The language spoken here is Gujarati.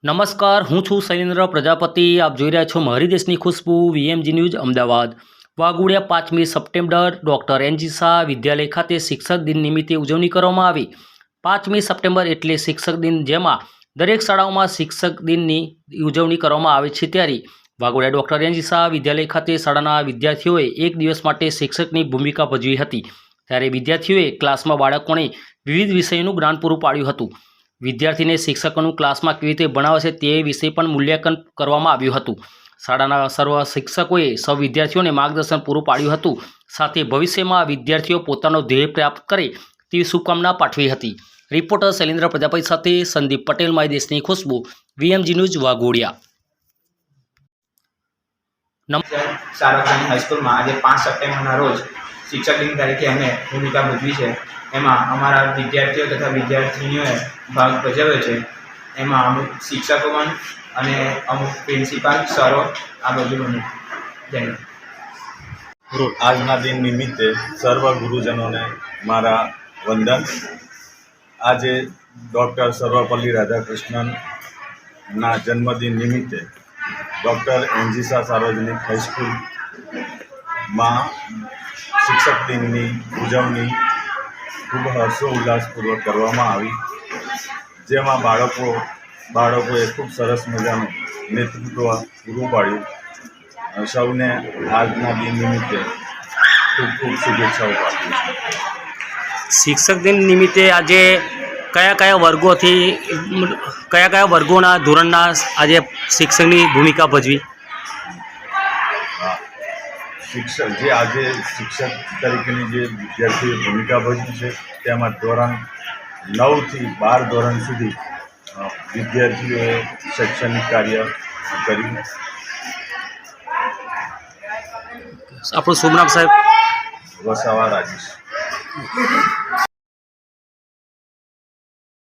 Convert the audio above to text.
નમસ્કાર, હું છું શૈલેન્દ્ર પ્રજાપતિ. આપ જોઈ રહ્યા છો મારી દેશની ખુશ્બુ વીએમજી ન્યૂઝ અમદાવાદ. વાઘોડિયા 5મી સપ્ટેમ્બર ડૉક્ટર એનજી શાહ વિદ્યાલય ખાતે શિક્ષક દિન નિમિત્તે ઉજવણી કરવામાં આવી. 5મી સપ્ટેમ્બર એટલે શિક્ષક દિન, જેમાં દરેક શાળાઓમાં શિક્ષક દિનની ઉજવણી કરવામાં આવે છે. ત્યારે વાઘોડિયા ડૉક્ટર એનજી શાહ વિદ્યાલય ખાતે શાળાના વિદ્યાર્થીઓએ એક દિવસ માટે શિક્ષકની ભૂમિકા ભજવી હતી. ત્યારે વિદ્યાર્થીઓએ ક્લાસમાં બાળકોને વિવિધ વિષયોનું જ્ઞાન પૂરું પાડ્યું હતું. વિદ્યાર્થીને શિક્ષકોનું ક્લાસમાં કેવી રીતે ભણાવે છે તે વિશે પણ મૂલ્યાંકન કરવામાં આવ્યું હતું. શાળાના સર્વ શિક્ષકોએ સૌ વિદ્યાર્થીઓને માર્ગદર્શન પૂરું પાડ્યું હતું. સાથે ભવિષ્યમાં વિદ્યાર્થીઓ પોતાનો ધ્યેય પ્રાપ્ત કરે તેવી શુભકામના પાઠવી હતી. રિપોર્ટર શૈલેન્દ્ર પ્રજાપતિ સાથે સંદીપ પટેલ, મારી દેશની ખુશ્બુ, વીએમજી ન્યૂઝ, વાઘોડિયા. સાર્વજનિક હાઈસ્કૂલમાં આજે 5 સપ્ટેમ્બરના રોજ શિક્ષક દિન તરીકે અમે ભૂમિકા ભજવી છે. એમાં અમારા વિદ્યાર્થીઓ તથા વિદ્યાર્થિનીઓએ ભાગ ભજવ્યો છે. એમાં અમુક શિક્ષકો પણ અને અમુક પ્રિન્સિપાલ સરો આ બધું બન્યું. જય આજના દિન નિમિત્તે સર્વ ગુરુજનોને મારા વંદન. આજે ડૉક્ટર સર્વપલ્લી રાધાકૃષ્ણનના જન્મદિન નિમિત્તે ડૉક્ટર એનજી શાહ સાર્વજનિક હાઈસ્કૂલમાં શિક્ષક દિનની ઉજવણી ખૂબ હર્ષોલ્લાસપૂર્વક કરવામાં આવી, જેમાં બાળકોએ ખૂબ સરસ મજાનું નેતૃત્વ પૂરું પાડ્યું. સૌને આજના દિન નિમિત્તે ખૂબ ખૂબ શુભેચ્છાઓ પાઠવું છું. શિક્ષક દિન નિમિત્તે આજે કયા વર્ગોના ધોરણના આજે શિક્ષકની ભૂમિકા ભજવી? આજે શિક્ષક તરીકેની જે વિદ્યાર્થીઓએ ભૂમિકા ભજવી છે તેમાં ધોરણ 9 થી 12 ધોરણ સુધી વિદ્યાર્થીઓએ શૈક્ષણિક કાર્ય કર્યું. આપણું શુભ નામ સાહેબ? વસાવા રાજેશ.